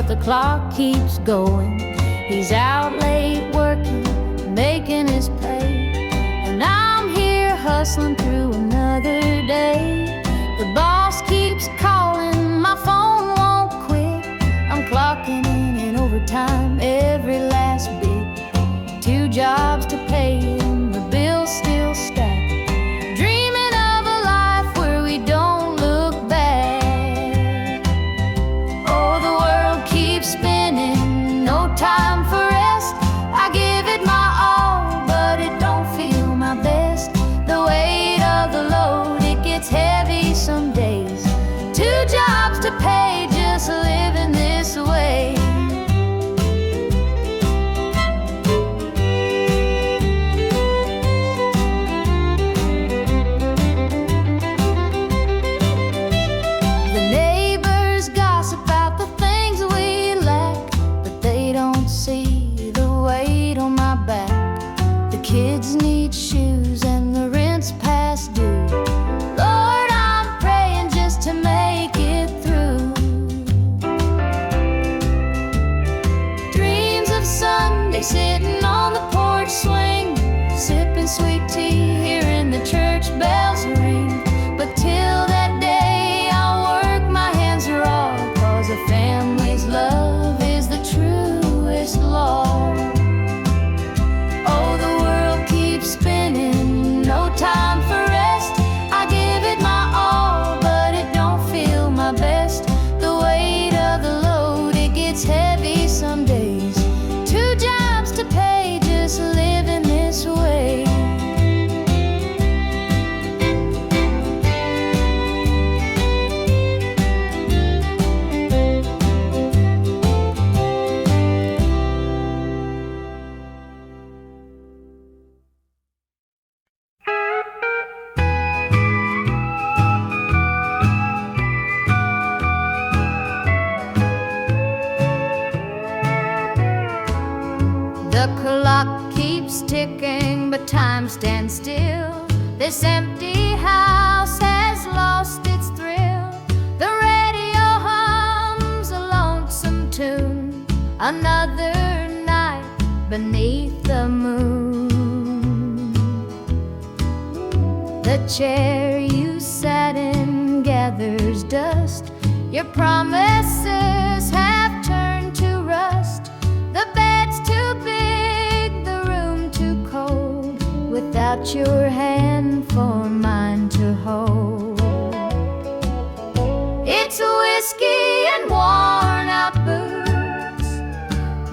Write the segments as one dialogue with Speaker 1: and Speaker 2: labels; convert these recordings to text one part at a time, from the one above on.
Speaker 1: but the clock keeps going. He's out late working, making his pay, and I'm here hustling through another day. The boss keeps calling, my phone won't quit. I'm clocking in overtime every last bit. 2 jobs to pay and the bills still stack. Dreaming of a life where we don't look back. Oh, the world keeps spinning, no time for rest. I give it my all, but it don't feel my best. The weight of the load, it gets heavy some days. 2 jobs to pay, just living this way. The neighbors gossip about the things we lack, but they don't see the weight on my back. The kids need shoes and the rent's past due. Lord, I'm praying just to make it through. Dreams of Sunday sitting on the porch swing, sipping sweet tea, hearing the church bells ring. But till that day I'll work my hands raw, 'cause a family's love is the truest law. Oh, the world keeps spinning, no time for rest. I give it my all, but it don't feel my best. The weight of the load, it gets heavy some days. 2 jobs to pay, just living this way. The clock keeps ticking, but time stands still. This empty house has lost its thrill. The radio hums a lonesome tune. Another night beneath the moon. The chair you sat in gathers dust. Your promises have turned to rust. The bed's too big, the room too cold, without your hand for mine to hold. It's whiskey and worn out boots,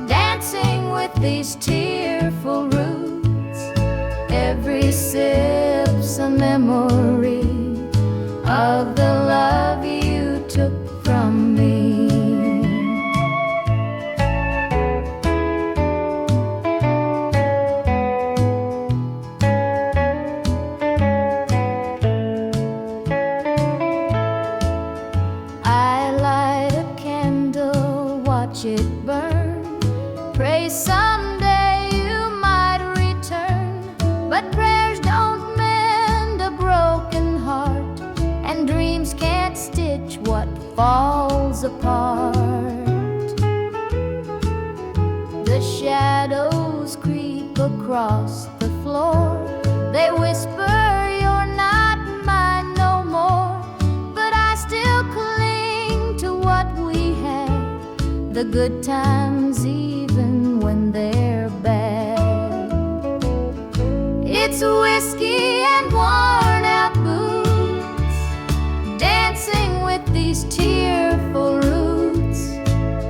Speaker 1: dancing with these tearful roots. Every sip's a memory of the love you took from me. I light a candle, watch it burn, pray someday you might return. But prayers don't mend a broken heart, and dreams can't stitch what falls apart. The shadows creep across the floor. They whisper you're not mine no more, but I still cling to what we had. The good times even when they're bad. It's whiskey and worn out boots, dancing with these tearful roots.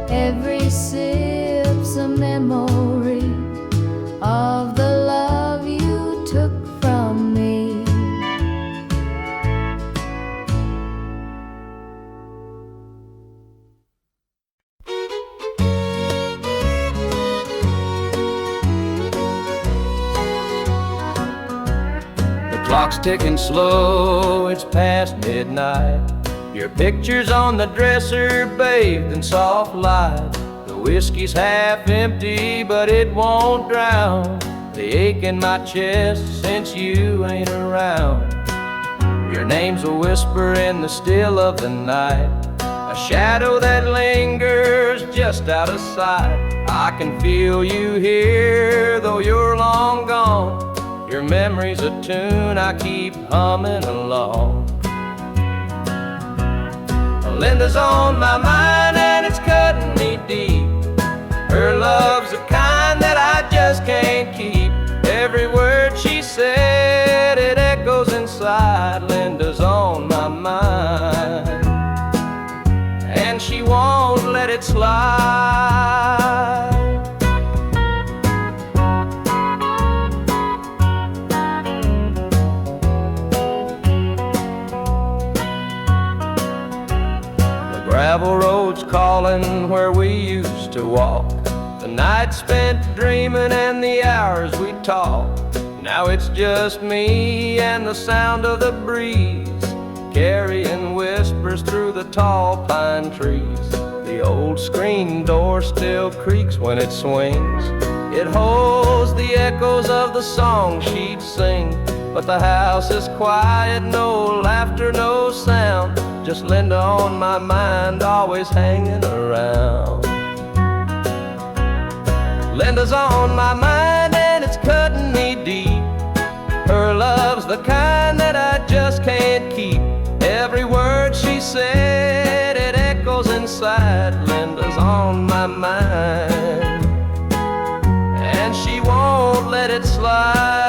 Speaker 1: Every sip's a memory of the love you took from me.
Speaker 2: The clock's ticking slow, it's past midnight. Your picture's on the dresser, bathed in soft light. The whiskey's half empty, but it won't drown the ache in my chest since you ain't around. Your name's a whisper in the still of the night, a shadow that lingers just out of sight. I can feel you here, though you're long gone. Your memory's a tune I keep humming along. Linda's on my mind and it's cutting me deep. Her love's the kind that I just can't keep. Every word she said, it echoes inside. Linda's on my mind, and she won't let it slide. The gravel road's calling where we used to walk. The night spent dreaming and the hours we talked. Now it's just me and the sound of the breeze, carrying whispers through the tall pine trees. The old screen door still creaks when it swings. It holds the echoes of the song she'd sing. But the house is quiet, no laughter, no sound. Just Linda on my mind, always hanging around. Linda's on my mind and it's cutting me deep. Her love's the kind that I just can't keep. Every word she said, it echoes inside. Linda's on my mind, and she won't let it slide.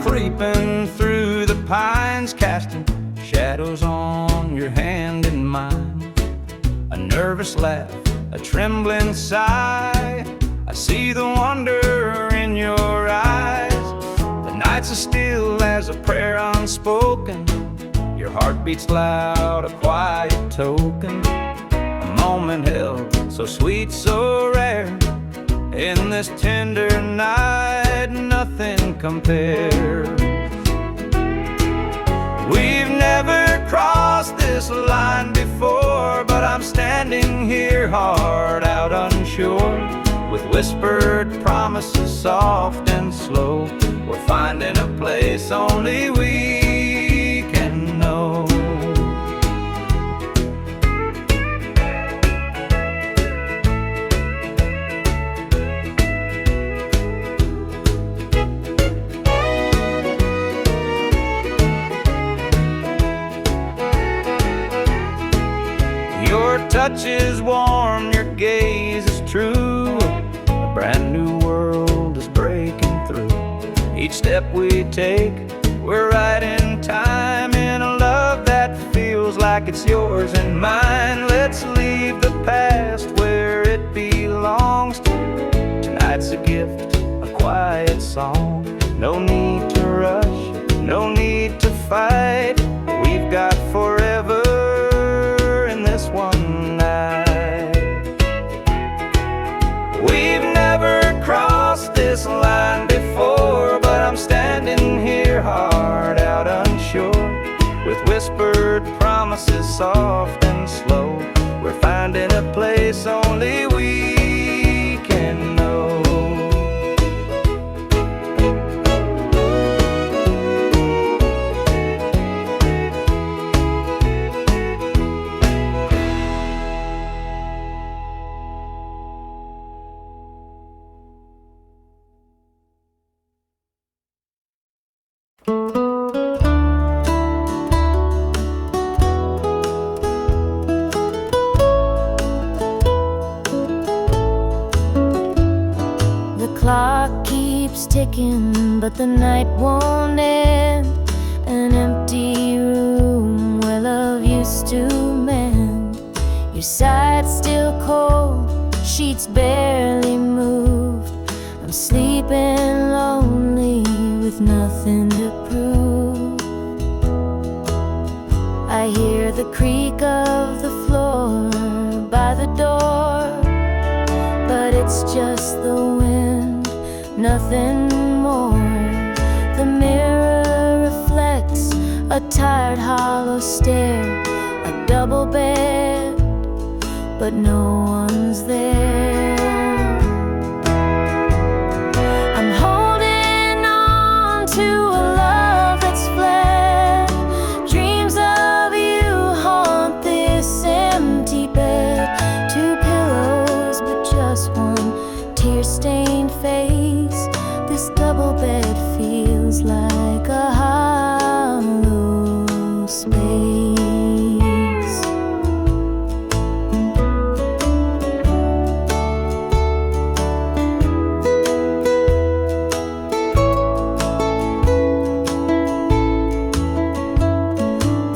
Speaker 2: Creeping through the pines, casting shadows on your hand and mine. A nervous laugh, a trembling sigh. I see the wonder in your eyes. The nights are still as a prayer unspoken. Your heart beats loud, a quiet token. A moment held so sweet, so rare. In this tender night, nothing compares. We've never crossed this line before, but I'm standing here hard out unsure. With whispered promises soft and slow, we're finding a place only we can know. Your touch is warm, your gaze is true. A brand new world is breaking through. Each step we take, we're right in time, in a love that feels like it's yours and mine. Let's leave the past where it belongs. Tonight's a gift, a quiet song. No need to rush, no need to fight. We've got forever one night. We've never crossed this line before, but I'm standing here hard out unsure. With whispered promises soft and slow, we're finding a place only we can know.
Speaker 1: Clock keeps ticking, but the night won't end. An empty room where love used to mend. Your side's still cold, sheets barely moved. I'm sleeping lonely with nothing to prove. I hear the creak of the floor by the door, but it's just the wind nothing more. The mirror reflects a tired, hollow stare. A double bed, but no one's there. I'm holding on to a love that's fled. Dreams of you haunt this empty bed. Two pillows, but just one tear-stained face. This double bed feels like a hollow space.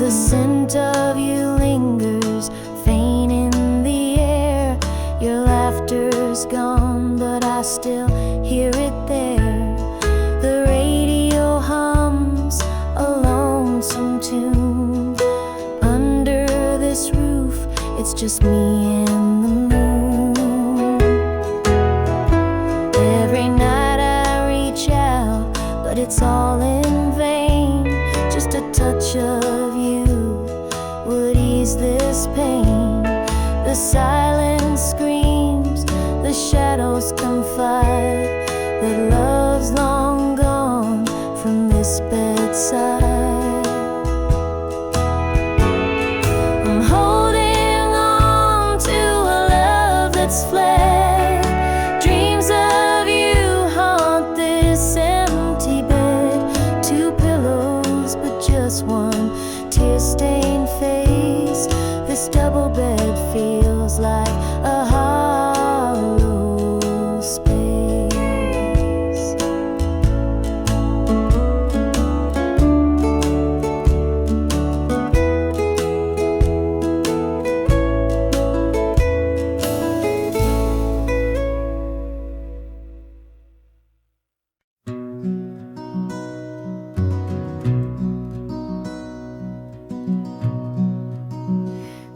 Speaker 1: The scent of you lingers, faint in the air. Your laughter's gone, but I still hear it there. The radio hums a lonesome tune. Under this roof, it's just me and the moon. Every night I reach out, but it's all in vain. Just a touch of you would ease this pain. The silence screams, the shadows confide that love's long gone from this bedside. I'm holding on to a love that's fled. Dreams of you haunt this empty bed. Two pillows, but just one tear-stained face. This double bed feels like a hollow space.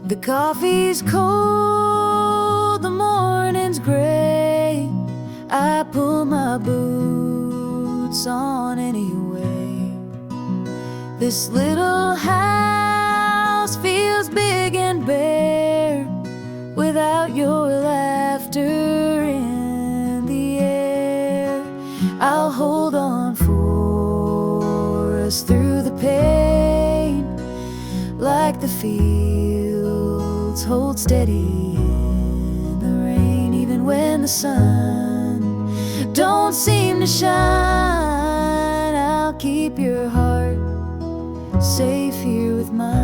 Speaker 1: The coffee's cold, the morning's gray. I pull my boots on anyway. This little house feels big and bare without your laughter in the air. I'll hold on for us through the pain, like the fields hold steady in the rain. Even when the sun don't seem to shine, I'll keep your heart safe here with mine.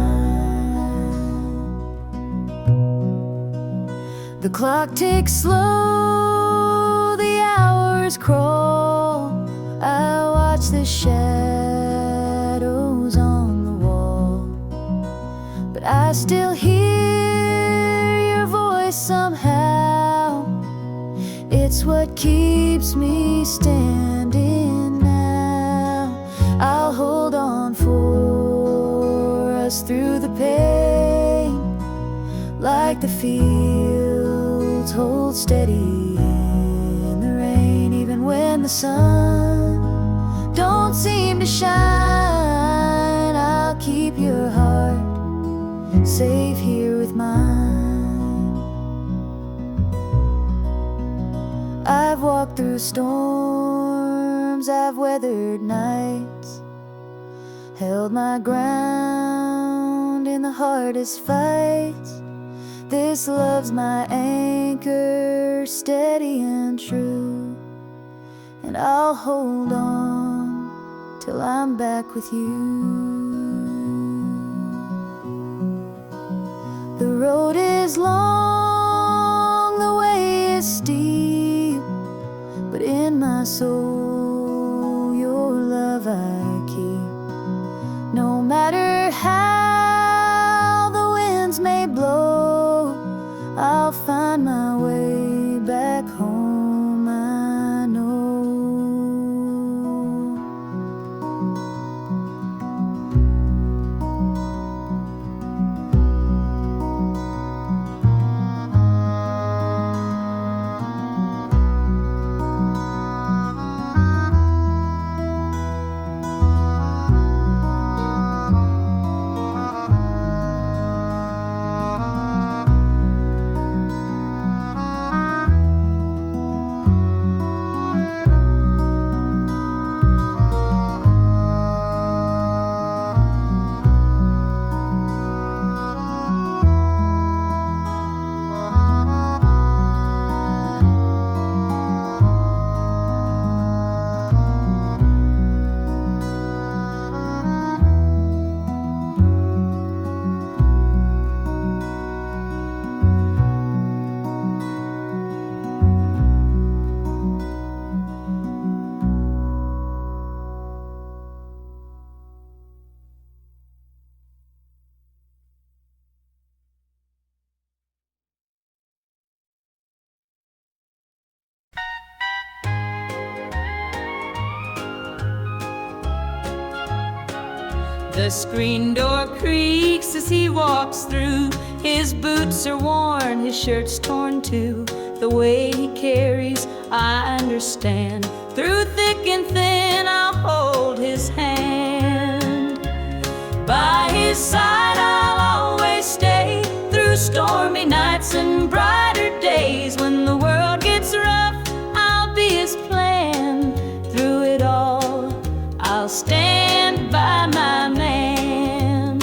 Speaker 1: The clock ticks slow, the hours crawl. I watch the shadows on the wall, but I still hear your voice somehow. It's what keeps me standing now. I'll hold on for us through the pain, like the fields hold steady in the rain. Even when the sun don't seem to shine, I'll keep your heart safe here with mine. I've walked through storms, I've weathered nights, held my ground in the hardest fights. This love's my anchor, steady and true, and I'll hold on till I'm back with you. The road is long, the way is steep, but in my soul your love I keep. No matter how the winds may blow, I'll find my way back home, I know.
Speaker 3: The screen door creaks as he walks through. His boots are worn, his shirt's torn too. The way he carries, I understand. Through thick and thin, I'll hold his hand. By his side, I'll always stay. Through stormy nights and brighter days. When the world gets rough, I'll be his plan. Through it all, I'll stand by my man.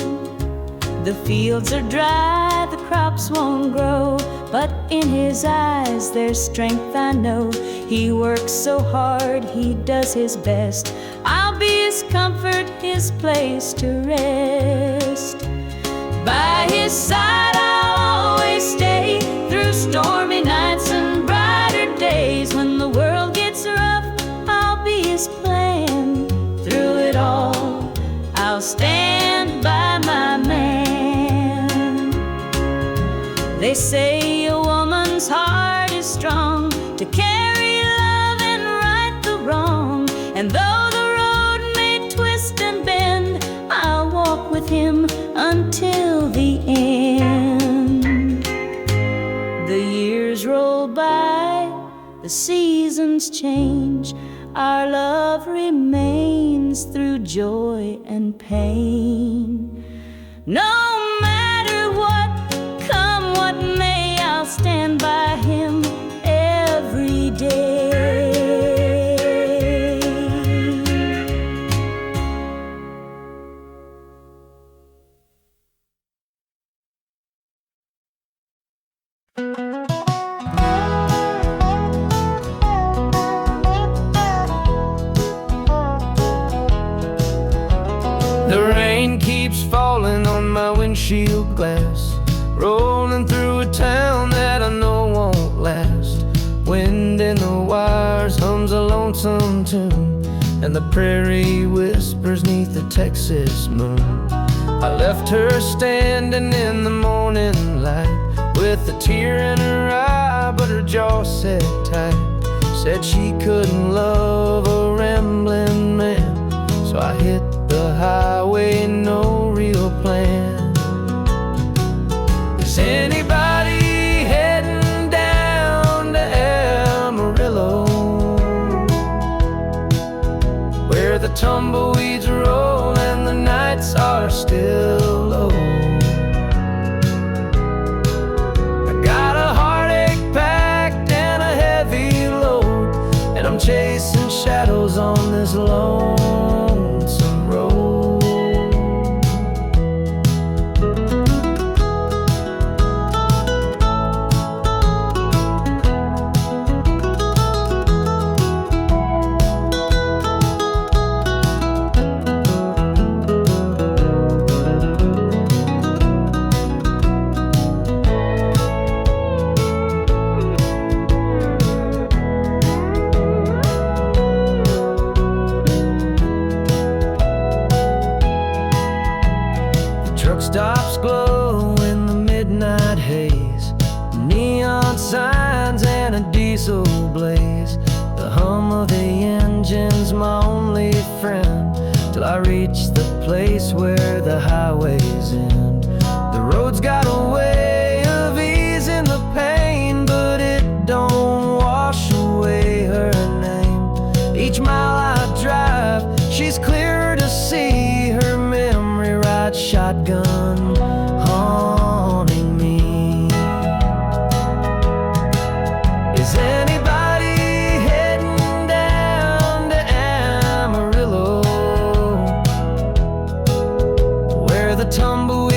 Speaker 3: The fields are dry, the crops won't grow, but in his eyes there's strength, I know. He works so hard, he does his best. I'll be his comfort, his place to rest. By his side I'll always stay. Through stormy nights and brighter days. When the world gets rough, I'll be his plan. Through it all, I'll stand by my man. They say a woman's heart is strong to carry love and right the wrong. And though the road may twist and bend, I'll walk with him until the end. The years roll by, the seasons change. Our love remains through joy and pain. No matter what, come what may, I'll stand by him every day.
Speaker 2: The rain keeps falling on my windshield glass, rolling through a town that I know won't last. Wind in the wires hums a lonesome tune, and the prairie whispers 'neath the Texas moon. I left her standing in the morning light, with a tear in her eye, but her jaw set tight. Said she couldn't love a rambling man, so I hit the highway, no real plan. Is anybody heading down to Amarillo, where the tumbleweeds roll and the nights are still low? I got a heartache packed and a heavy load, and I'm chasing shadows on this lonesome road. Stops glow in the midnight haze, neon signs and a diesel blaze. The hum of the engine's my only friend, till I reach the place where the highways end. The road's got a way of easing the pain, but it don't wash away her name. Each mile I drive, she's clearer to see, her memory ride shotgun haunting me. Is anybody heading down to Amarillo, where the tumbleweeds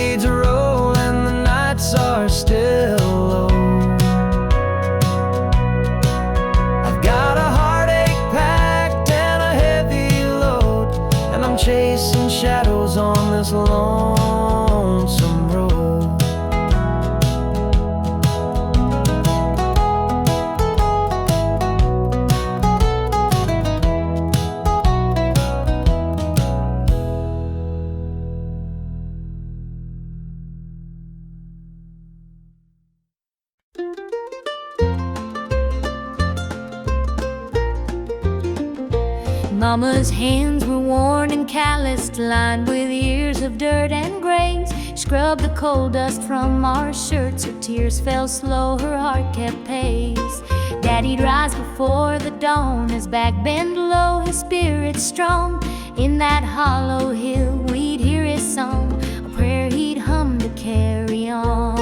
Speaker 1: Mama's hands were worn and calloused, lined with years of dirt and graze. Scrubbed the coal dust from our shirts, her tears fell slow, her heart kept pace. Daddy'd rise before the dawn, his back bent low, his spirit strong. In that hollow hill we'd hear his song, a prayer he'd hum to carry on.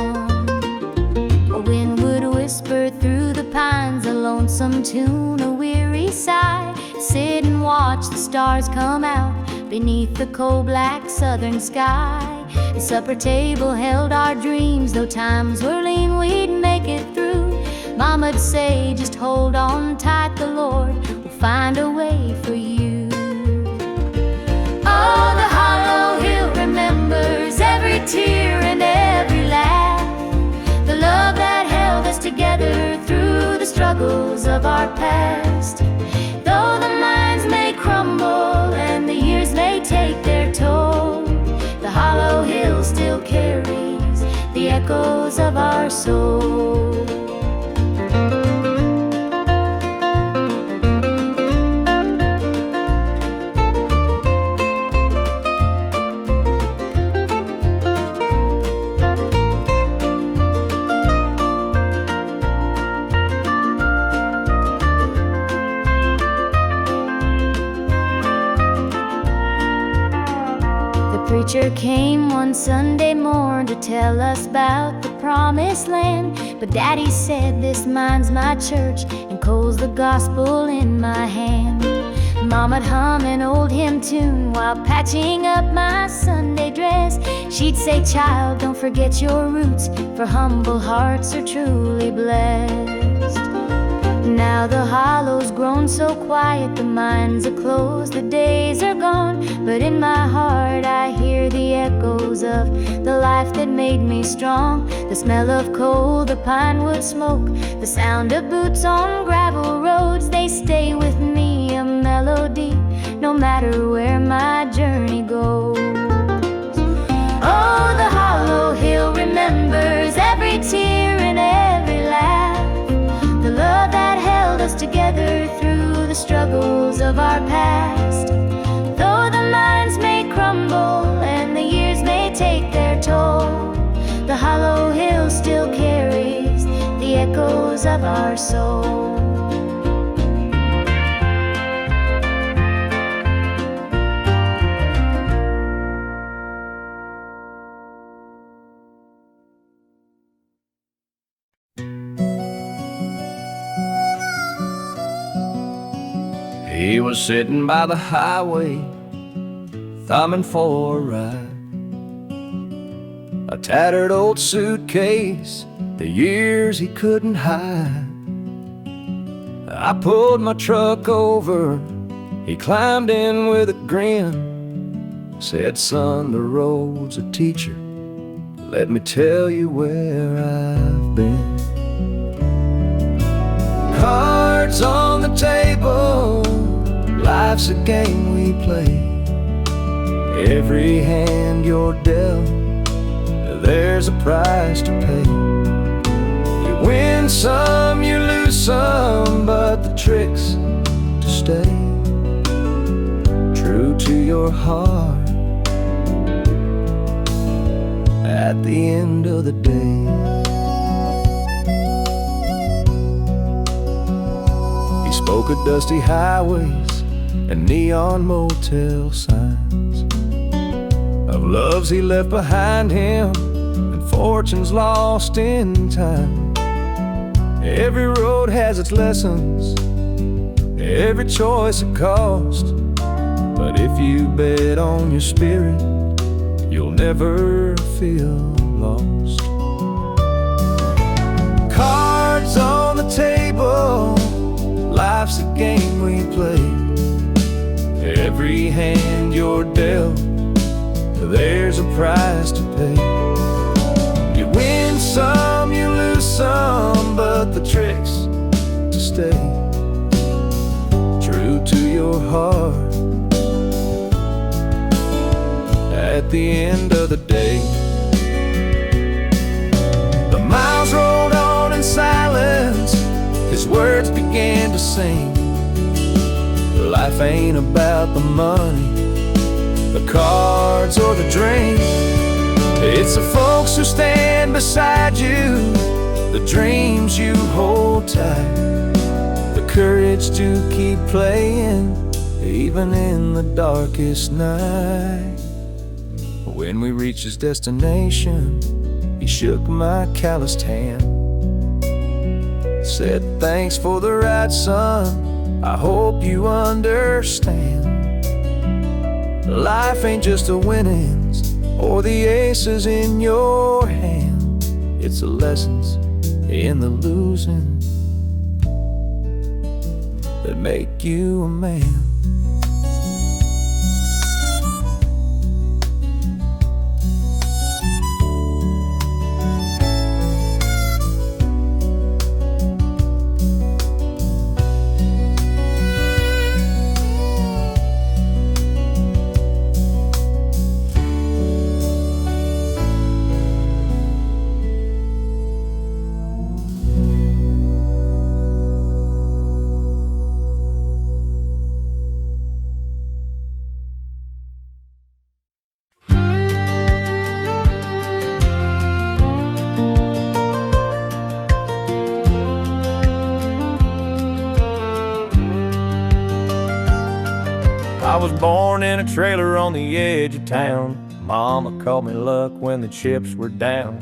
Speaker 1: A wind would whisper through the pines, a lonesome tune, a weary sigh. Sit and watch the stars come out beneath the coal-black southern sky. The supper table held our dreams, though times were lean, we'd make it through. Mama'd say, just hold on tight, the Lord will find a way for you. Oh, the hollow hill remembers every tear and every laugh, the love that held us together through the struggles of our past. Though the minds may crumble and the years may take their toll, the hollow hill still carries the echoes of our soul. Preacher came one Sunday morn to tell us about the promised land. But Daddy said, this mine's my church, and coal's the gospel in my hand. Mama'd hum an old hymn tune while patching up my Sunday dress. She'd say, child, don't forget your roots, for humble hearts are truly blessed. Now the hollow's grown so quiet, the mines are closed, the days are gone. But in my heart I hear the echoes of the life that made me strong. The smell of coal, the pine wood smoke, the sound of boots on gravel roads, they stay with me, a melody, no matter where my journey goes. Oh, the hollow hill remembers every tear and every laugh, the love that held us together through the struggles of our past. Though the minds may crumble and the years may take their toll, the hollow hill still carries the echoes of our soul.
Speaker 2: He was sitting by the highway, thumbing for a ride. A tattered old suitcase, the years he couldn't hide. I pulled my truck over, he climbed in with a grin. Said, son, the road's a teacher, let me tell you where I've been. Cards on the table, life's a game we play. Every hand you're dealt, there's a price to pay. You win some, you lose some, but the trick's to stay true to your heart at the end of the day. He spoke of dusty highways and neon motel signs, of loves he left behind him and fortunes lost in time. Every road has its lessons, every choice a cost, but if you bet on your spirit, you'll never feel lost. Cards on the table, life's a game we play. Every hand you're dealt, there's a price to pay. You win some, you lose some, but the trick's to stay true to your heart at the end of the day. The miles rolled on in silence, his words began to sing. Life ain't about the money, the cards, or the drink. It's the folks who stand beside you, the dreams you hold tight, the courage to keep playing even in the darkest night. When we reached his destination, he shook my calloused hand, said, "Thanks for the ride, son, I hope you understand. Life ain't just the winnings or the aces in your hand. It's the lessons in the losing that make you a man." I was born in a trailer on the edge of town. Mama called me luck when the chips were down.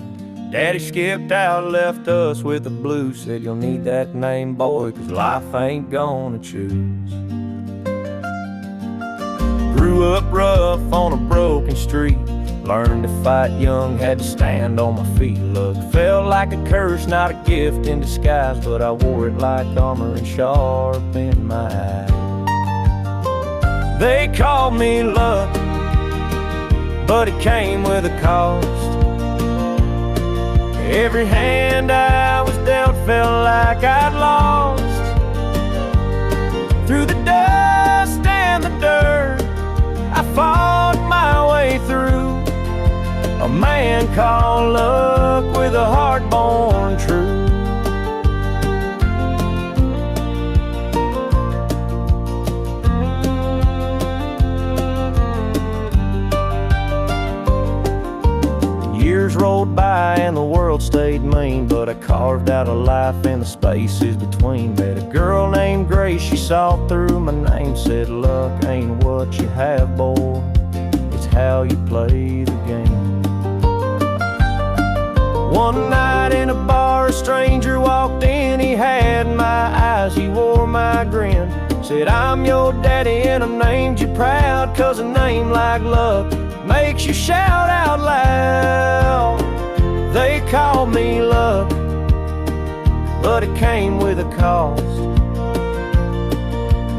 Speaker 2: Daddy skipped out, left us with the blues. Said, "You'll need that name, boy, 'cause life ain't gonna choose." Grew up rough on a broken street. Learned to fight young, had to stand on my feet. Look, felt like a curse, not a gift in disguise, but I wore it like armor and sharp in my eye. They called me luck, but it came with a cost. Every hand I was dealt felt like I'd lost. Through the dust and the dirt, I fought my way through. A man called luck with a heart born true. Years rolled by and the world stayed mean, but I carved out a life in the spaces between. Met a girl named Grace, she saw through my name, said, "Luck ain't what you have, boy, it's how you play the game." One night in a bar, a stranger walked in, he had my eyes, he wore my grin. Said, "I'm your daddy and I named you proud, 'cause a name like luck makes you shout out loud." They called me luck, but it came with a cost.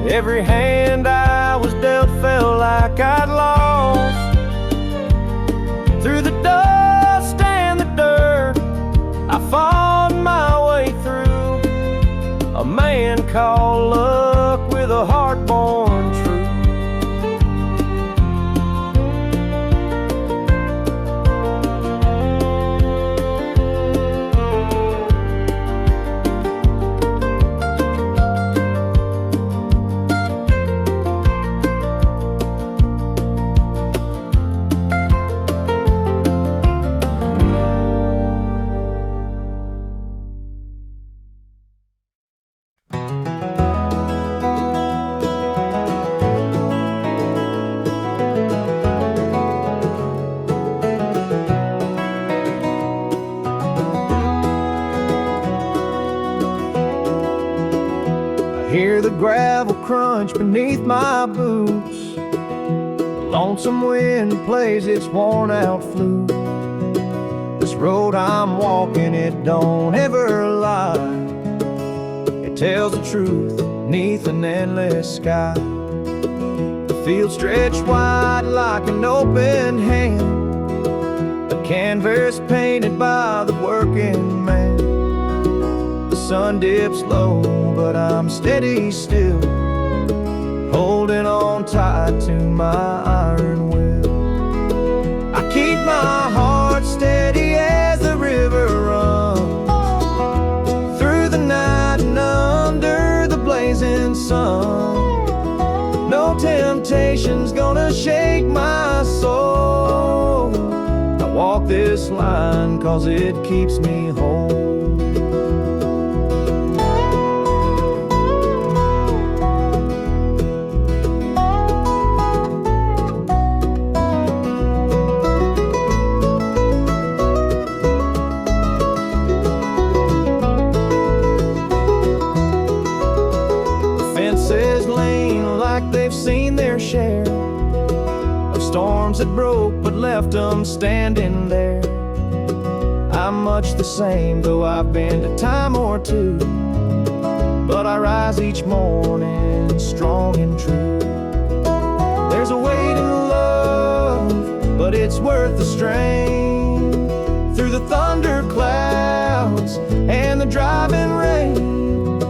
Speaker 2: Every hand I was dealt felt like I'd lost. Through the dust and the dirt, I fought my way through. A man called luck with a heart born true. Hear the gravel crunch beneath my boots. The lonesome wind plays its worn out flute. This road I'm walking, it don't ever lie. It tells the truth beneath an endless sky. The field stretched wide like an open hand, a canvas painted by the working man. The sun dips low, but I'm steady still, holding on tight to my iron will. I keep my heart steady as the river runs through the night and under the blazing sun. gonna shake my soul. I walk this line 'cause it keeps me whole. They've seen their share of storms that broke but left them standing there. I'm much the same, though I've been a time or two, but I rise each morning strong and true. There's a weight in love, but it's worth the strain. Through the thunder clouds and the driving rain,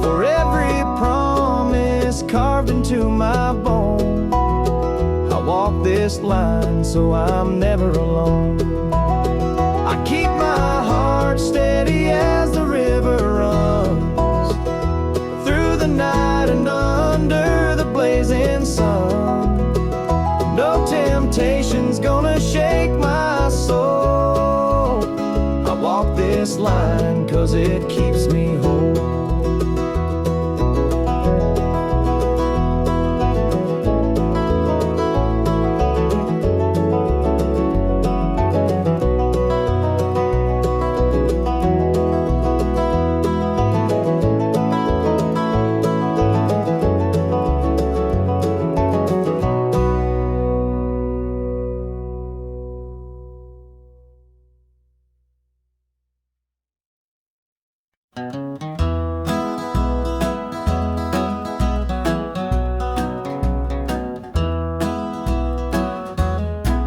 Speaker 2: for every promise carved into my bone, I walk this line so I'm never alone. I keep my heart steady as the river runs through the night and under the blazing sun. No temptation's gonna shake my soul. I walk this line 'cause it keeps me whole.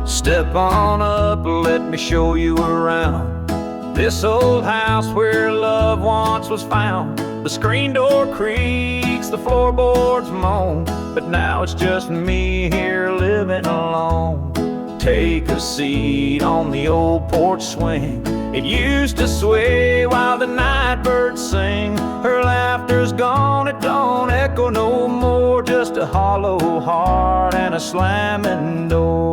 Speaker 2: Step on up, let me show you around this old house where love once was found. The screen door creaks, the floorboards moan, but now it's just me here living alone. Take a seat on the old porch swing. It used to sway while the night birds sing. Her laughter's gone, it don't echo no more, just a hollow heart and a slamming door.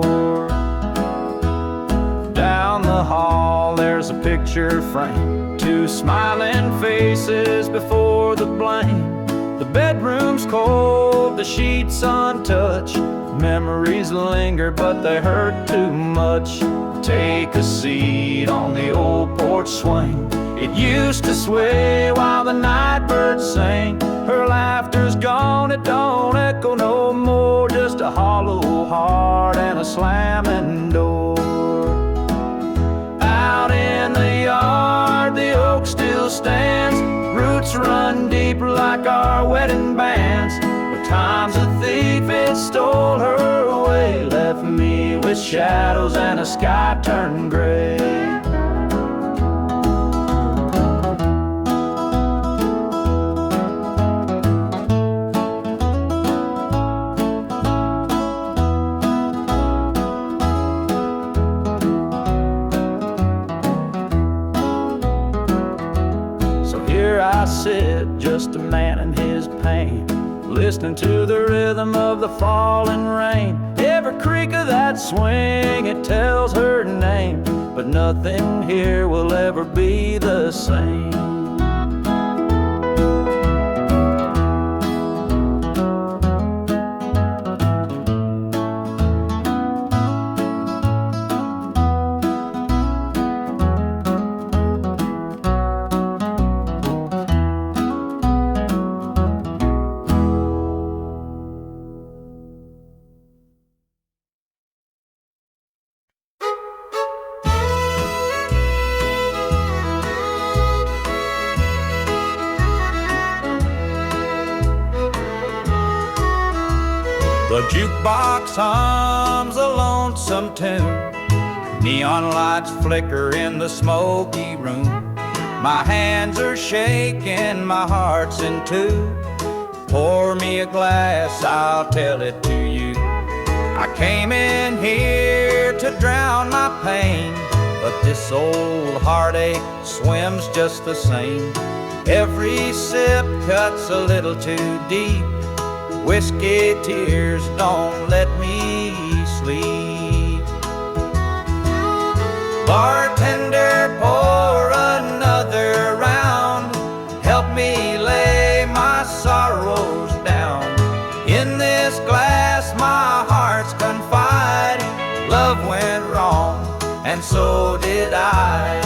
Speaker 2: Down the hall there's a picture frame, two smiling faces before the blame. The bedroom's cold, the sheets untouched. Memories linger but they hurt too much. Take a seat on the old porch swing. It used to sway while the night birds sang. Her laughter's gone, it don't echo no more, just a hollow heart and a slamming door. Out in the yard, the oak still stands. Roots run deep like our wedding bands. But time's a thief, it stole her away, left me with shadows and a sky turned gray. I sit, just a man in his pain, listening to the rhythm of the falling rain. Every creak of that swing, it tells her name, but nothing here will ever be the same. The jukebox hums a lonesome tune. Neon lights flicker in the smoky room. My hands are shaking, my heart's in two. Pour me a glass, I'll tell it to you. I came in here to drown my pain, but this old heartache swims just the same. Every sip cuts a little too deep. Whiskey tears don't let me sleep. Bartender, pour another round. Help me lay my sorrows down. In this glass my heart's confide. Love went wrong, and so did I.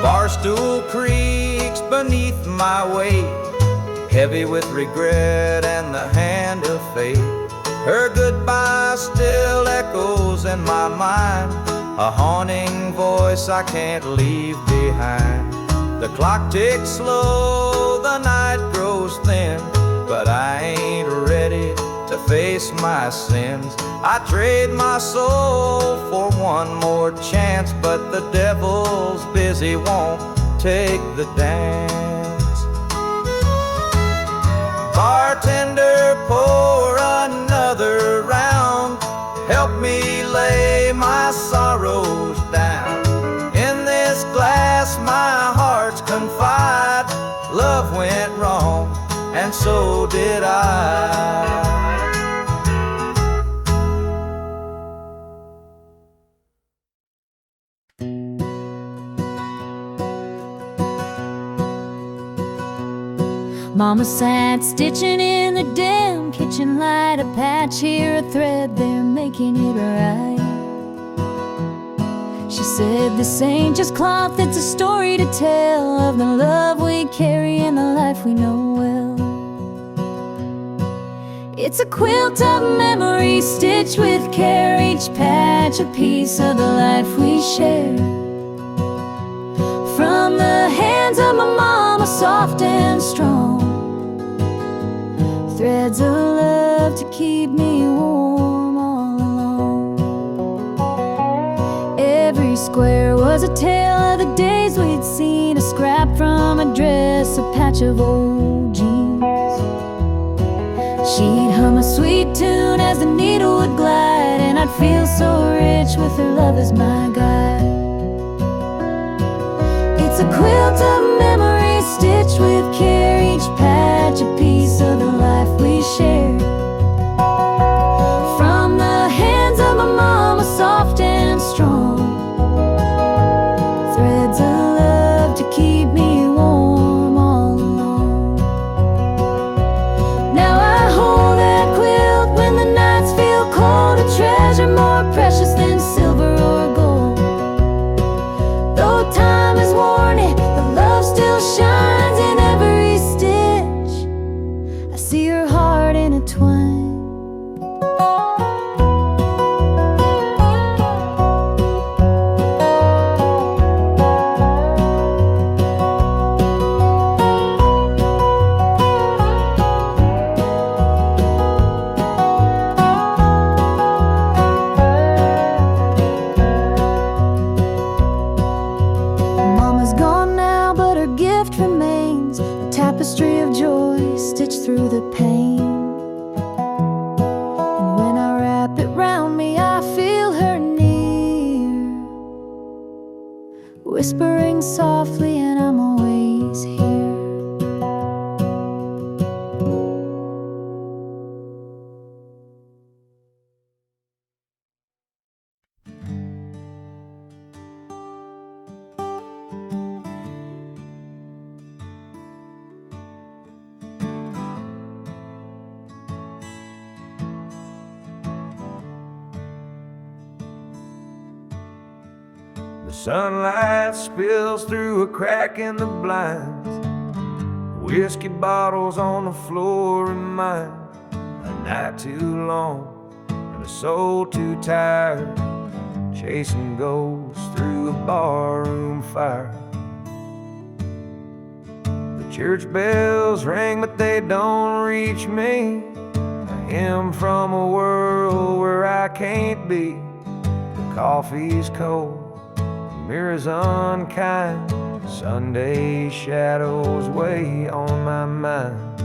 Speaker 2: Barstool creaks beneath my weight, heavy with regret and the hand of fate. Her goodbye still echoes in my mind, a haunting voice I can't leave behind. The clock ticks slow, the night grows thin, but I ain't ready to face my sins. I trade my soul for one more chance, but the devil's busy, won't take the dance. Bartender, pour another round. Help me lay my sorrows down. In this glass my heart's confide. Love went wrong, and so did I.
Speaker 1: Mama sat stitching in the damn kitchen light, a patch here, a thread there, making it right. She said, this ain't just cloth, it's a story to tell of the love we carry and the life we know well. It's a quilt of memories stitched with care, each patch a piece of the life we share. From the hands of my mama, soft and strong, threads of love to keep me warm all along. Every square was a tale of the days we'd seen, a scrap from a dress, a patch of old jeans. She'd hum a sweet tune as the needle would glide, and I'd feel so rich with her love as my guide. It's a quilt of memories stitched with care, each patch a piece of the life we shared. From the hands of my mama, soft and strong, threads of love to keep me warm all along. Now I hold that quilt when the nights feel cold, a treasure more precious than silver or gold. Though time has worn it, the love still shines in every stitch. I see her heart intertwined. Mama's gone now, but her gift remains, a tapestry of joy stitched through the pain. And when I wrap it round me, I feel her near, whispering softly, and I'm always here.
Speaker 2: The sunlight spills through a crack in the blinds. Whiskey bottles on the floor remind a night too long and a soul too tired, chasing ghosts through a barroom fire. The church bells ring, but they don't reach me. A hymn from a world where I can't be. The coffee's cold, the mirror's unkind, Sunday shadows weigh on my mind,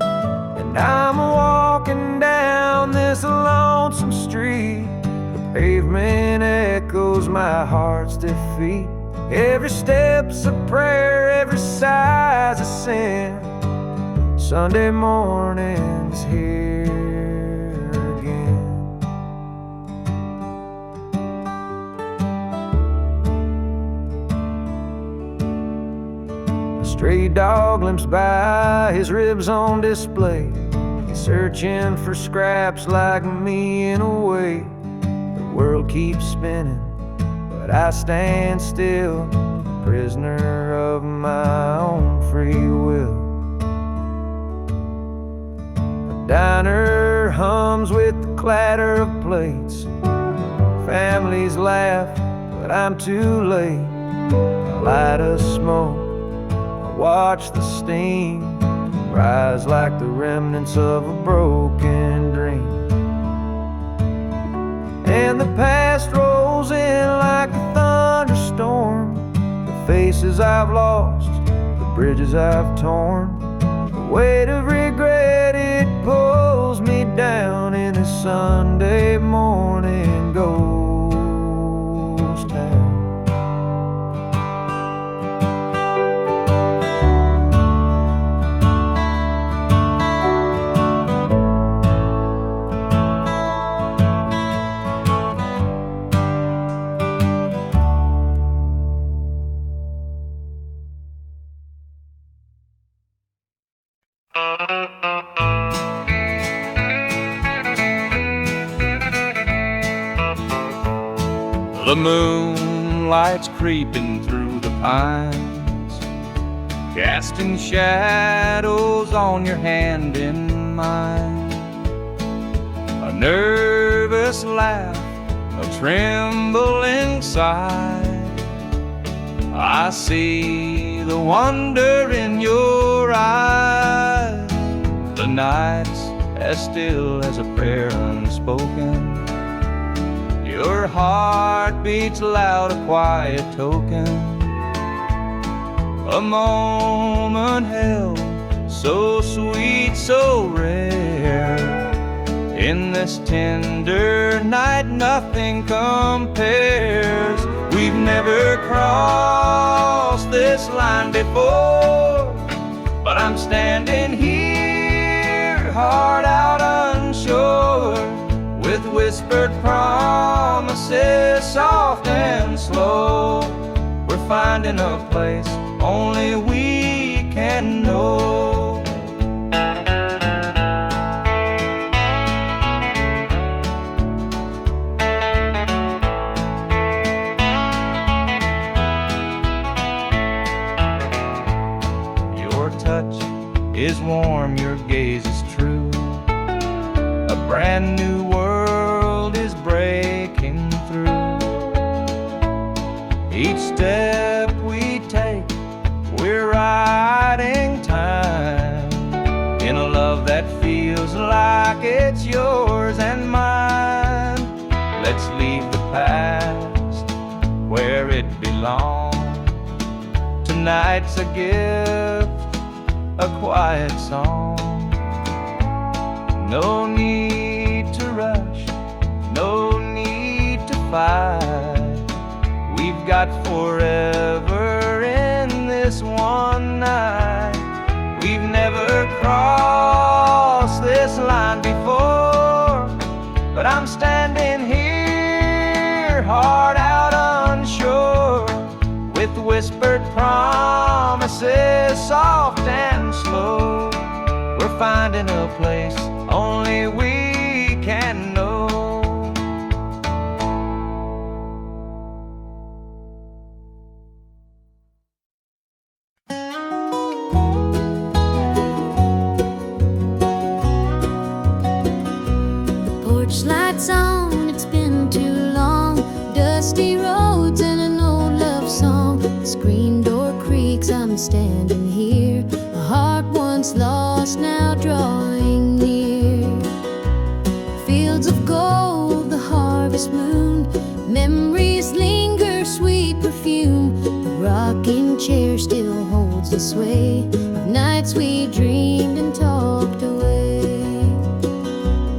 Speaker 2: and I'm walking down this lonesome street. The pavement echoes my heart's defeat. Every step's a prayer, every sigh's a sin. Sunday morning's here again. A stray dog limps by, his ribs on display. He's searching for scraps like me in a way. The world keeps spinning, but I stand still, prisoner of my own free will. The diner hums with the clatter of plates. Families laugh, but I'm too late. I light a smoke, I watch the steam rise like the remnants of a broken dream. And the past rolls in like a thunderstorm. The faces I've lost, the bridges I've torn. The weight of regret, it pulls me down in a Sunday morning ghost town.
Speaker 4: The moonlight's creeping through the pines, casting shadows on your hand in mine. A nervous laugh, a trembling sigh. I see the wonder in your eyes. The night's as still as a prayer unspoken. Your heart beats loud, a quiet token. A moment held, so sweet, so rare. In this tender night, nothing compares. We've never crossed this line before, but I'm standing here, heart out unsure, with whispered promises, soft and slow. We're finding a place only we can know. Your touch is warm, your gaze is true. A brand new world is breaking through. Each step we take, we're riding time in a love that feels like it's yours and mine. Let's leave the past where it belongs. Tonight's a gift, a quiet song. No need to rush, no need to fight. We've got forever in this one night. We've never crossed this line before, but I'm standing here, heart out unsure, with whispered promises, soft and slow. We're finding a place only we can know.
Speaker 1: Porch lights on, it's been too long. Dusty roads and an old love song. The screen door creaks, I'm standing here. A heart once lost, now drawing near. Fields of gold, the harvest moon. Memories linger, sweet perfume. The rock chair still holds the sway of nights we dreamed and talked away.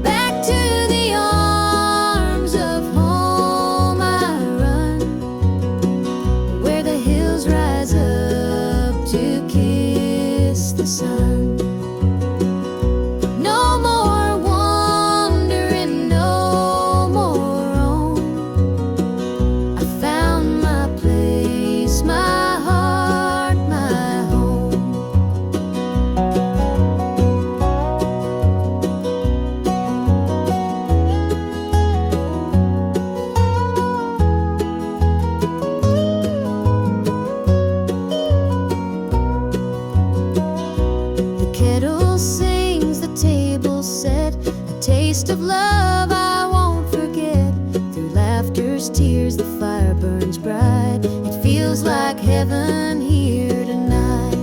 Speaker 1: Back to the arms of home I run, where the hills rise up to kiss the sun. No more wandering, no more roam. I found my place, my heart, my home. The kettle sings, the table set, a taste of love I won't forget. Through laughter's tears, the fire burns bright. It feels like heaven here tonight.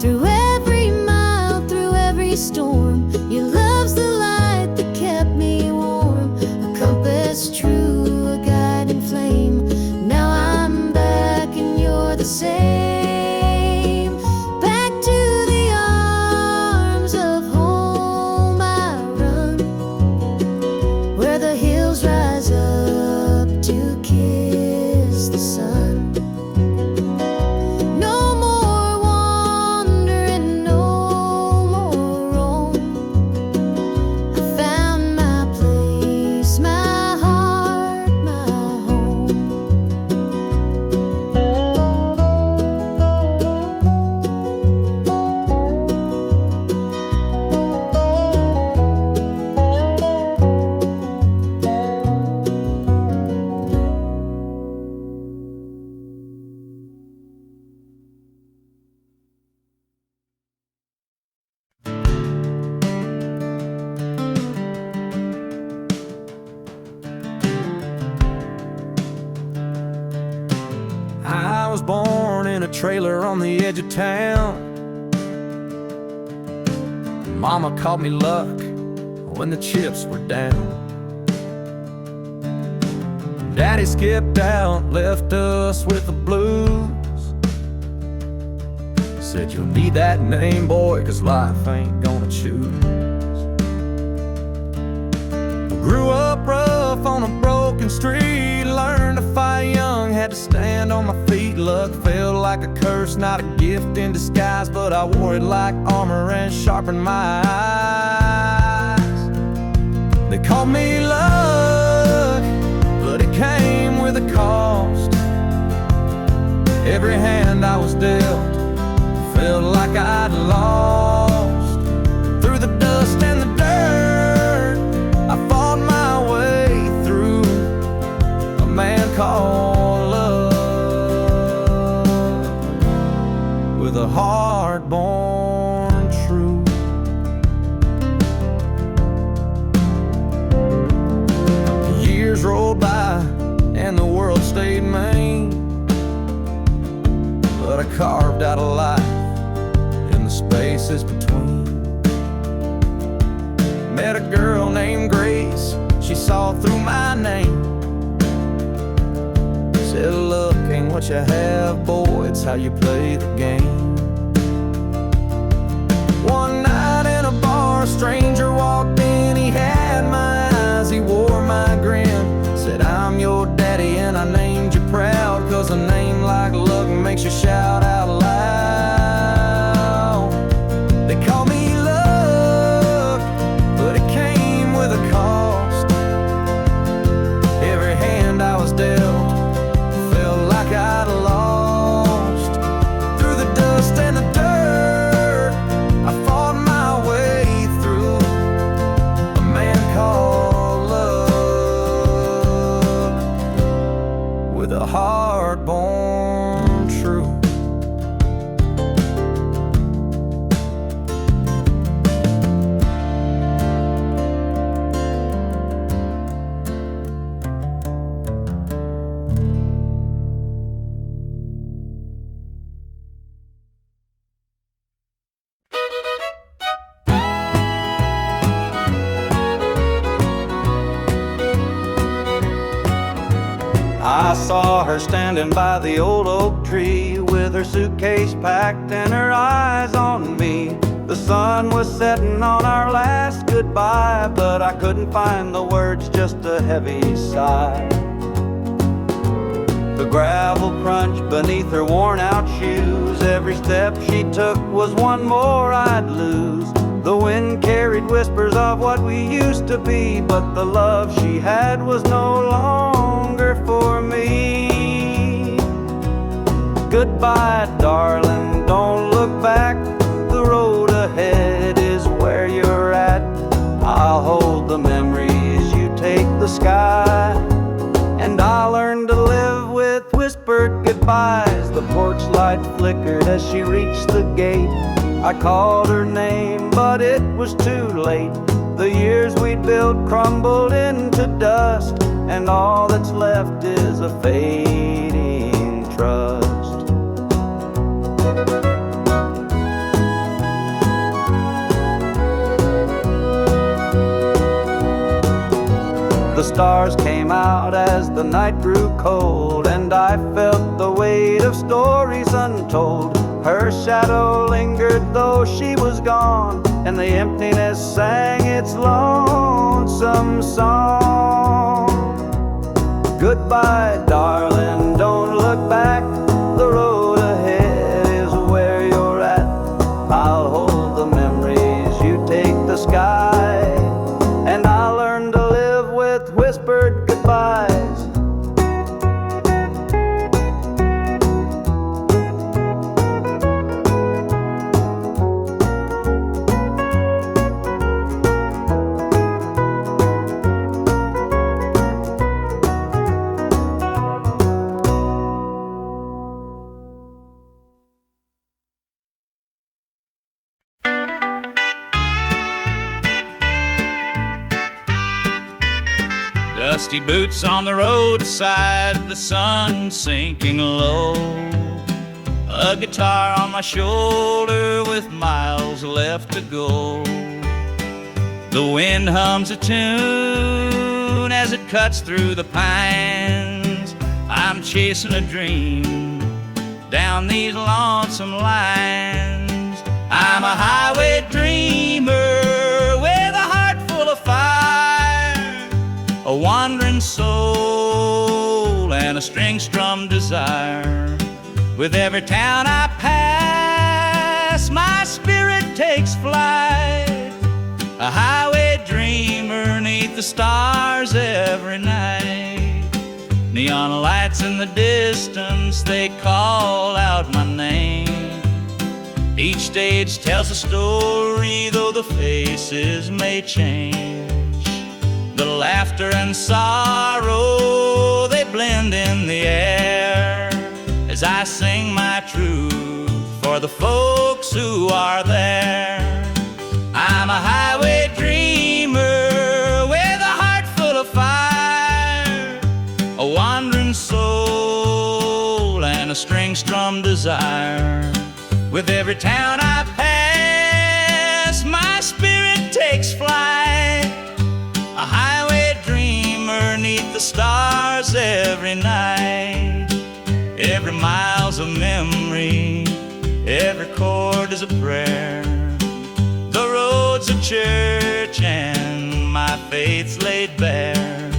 Speaker 1: Through every mile, through every storm, your love's the light that kept me warm. A compass true, a guiding flame. Now I'm back and you're the same. Back to the arms of home I run, where the hills rise up to kiss the sun. No more wandering, no more roam. I found my place, my heart, my home.
Speaker 4: I was born in a trailer on the edge of town. Mama called me luck when the chips were down. Daddy skipped out, left us with the blues. Said you'll need that name, boy, 'cause life ain't gonna choose. Grew up rough on a broken street, learned to fight young, had to stand on my feet. Luck felt like a curse, not a gift in disguise, but I wore it like armor and sharpened my eyes. They called me luck, but it came with a cost. Every hand I was dealt felt like I'd lost. Through the dust and the dirt, I fought my way through. A man called love, with a heart born true. Years rolled by and the world stayed mean, but I carved out a life in the spaces between. Met a girl named Grace, she saw through my name. Said luck ain't what you have, boy, it's how you play the game. One night in a bar, a stranger walked in, he had my eyes, he wore my grin. Said I'm your daddy and I named you proud, 'cause a name like luck makes you shout out loud. They call me luck, but it came with a cost. Every hand I was dealt felt like I'd lost. Through the dust and the dirt, I fought my way through. A man called love, with a heart born true. I saw
Speaker 5: her standing by the old oak tree with her suitcase packed and her eyes on me. The sun was setting on our last goodbye, but I couldn't find the words, just a heavy sigh. The gravel crunched beneath her worn-out shoes. Every step she took was one more I'd lose. The wind carried whispers of what we used to be, but the love she had was no longer for me. Goodbye, darling, don't look back. The road ahead is where you're at. I'll hold the memories, you take the sky. And I'll learn to live with whispered goodbyes. The porch light flickered as she reached the gate. I called her name, but it was too late. The years we'd built crumbled into dust, and all that's left is a fading trust. The stars came out as the night grew cold, and I felt the weight of stories untold. Her shadow lingered though she was gone, and the emptiness sang its lonesome song. Goodbye, darling, don't look back. The road ahead is where you're at. I'll hold the memories, you take the sky. And I'll learn to live with whispered goodbyes.
Speaker 6: Dusty boots on the roadside, the sun sinking low. A guitar on my shoulder with miles left to go. The wind hums a tune as it cuts through the pines. I'm chasing a dream down these lonesome lines. I'm a highway dreamer with a heart full of fire, a wandering soul and a string-strummed desire. With every town I pass, my spirit takes flight, a highway dreamer 'neath the stars every night. Neon lights in the distance, they call out my name. Each stage tells a story, though the faces may change. The laughter and sorrow, they blend in the air as I sing my truth for the folks who are there. I'm a highway dreamer with a heart full of fire, a wandering soul and a string-strummed desire. With every town I pass, my spirit takes flight, a highway dreamer 'neath the stars every night. Every mile's a memory, every chord is a prayer. The road's a church and my faith's laid bare.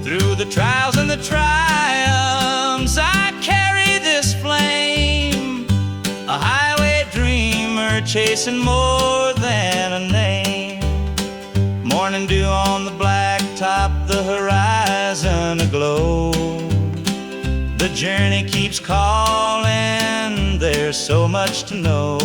Speaker 6: Through the trials and the triumphs, I carry this flame, a highway dreamer chasing more than a name. Morning dew on the blacktop, the horizon aglow. The journey keeps calling, there's so much to know.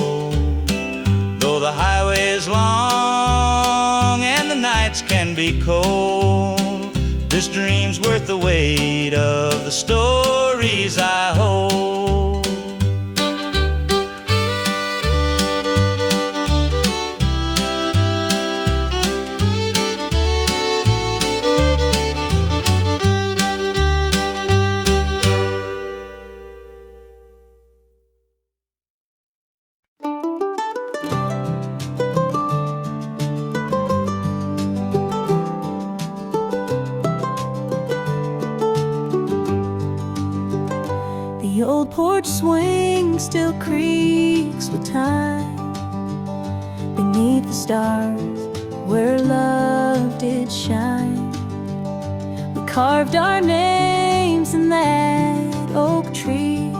Speaker 6: Though the highway is long and the nights can be cold, this dream's worth the weight of the stories I hold.
Speaker 3: The old porch swing still creaks with time beneath the stars where love did shine. We carved our names in that oak tree,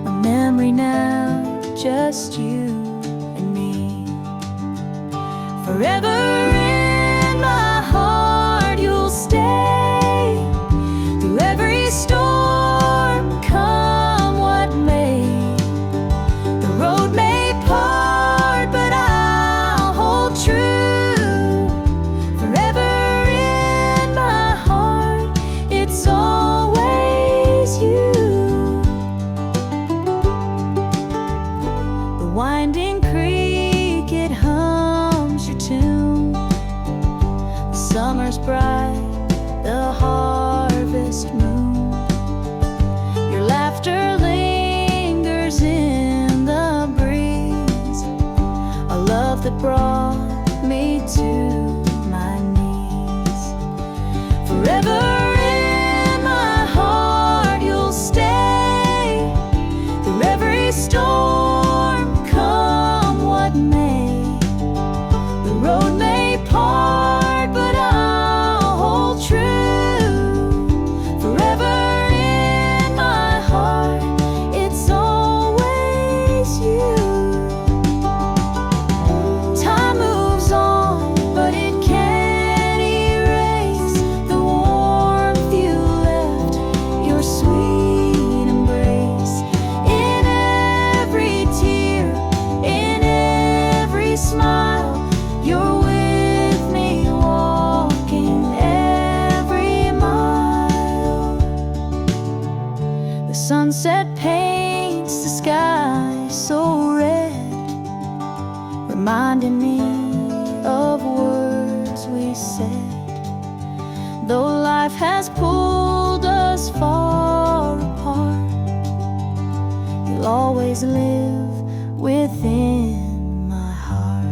Speaker 3: a memory now, just you and me. Forever in my heart you'll stay, through every storm, come what may. The road may part, but I'll hold true. Forever in my heart, it's always you. The winding creek, it hums your tune. The summer's bright, the harvest moon. Your laughter lingers in the breeze, a love that brought me to my knees. Forever in my heart you'll stay, through every storm, come what may. The road may part, but I'll hold true. Forever in my heart, it's always you. Time moves on, but it can't erase the warmth you left, your sweet embrace. In every tear, in every smile, you're with me, walking every mile. The sunset paints the sky so red, reminding me of words we said. Though life has pulled us far apart, you'll always live within my heart.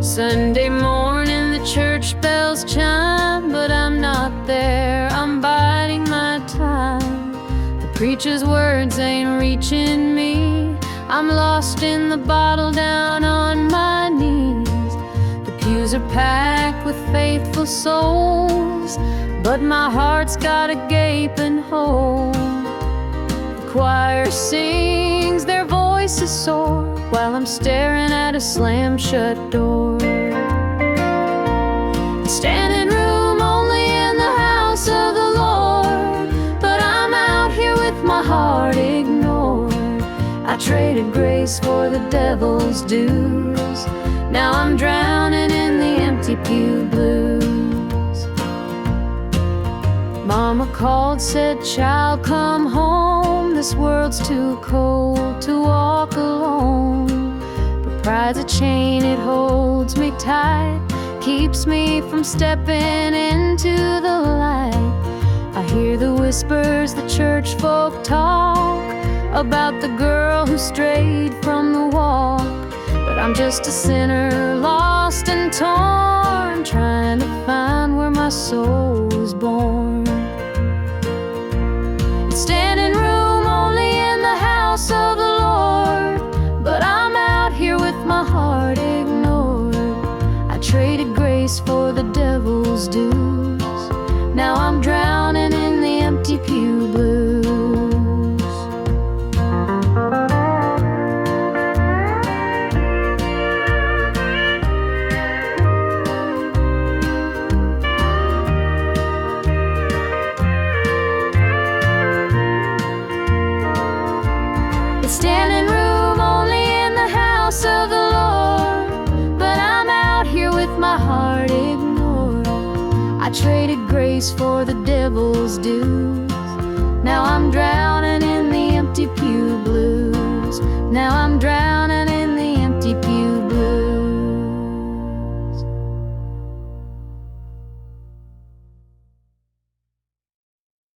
Speaker 3: Sunday morning the church bells chime, but I'm not there, I'm biding my time. The preacher's words ain't reaching me, I'm lost in the bottle down on my knees. The pews are packed with faithful souls, but my heart's got a gaping hole. The choir sings, their voices soar, while I'm staring at a slam-shut door. Standing room only in the house of the Lord, but I'm out here with my heart ignored. I traded grace for the devil's dues, now I'm drowning in the empty pew blues. Mama called, said, child, come home, this world's too cold to walk alone. But pride's a chain, it holds me tight, keeps me from stepping into the light. I hear the whispers the church folk talk about the girl who strayed from the walk, but I'm just a sinner, lost and torn, trying to find where my soul was born. Standing room only in the house of the Lord, but I'm out here with my heart ignored. I traded grace for the devil's dues, now I'm drowning in the empty pew blues. Standing room only in the house of the Lord,
Speaker 1: I traded grace for the devil's dues. Now I'm drowning in the empty pew blues. Now I'm drowning in the empty pew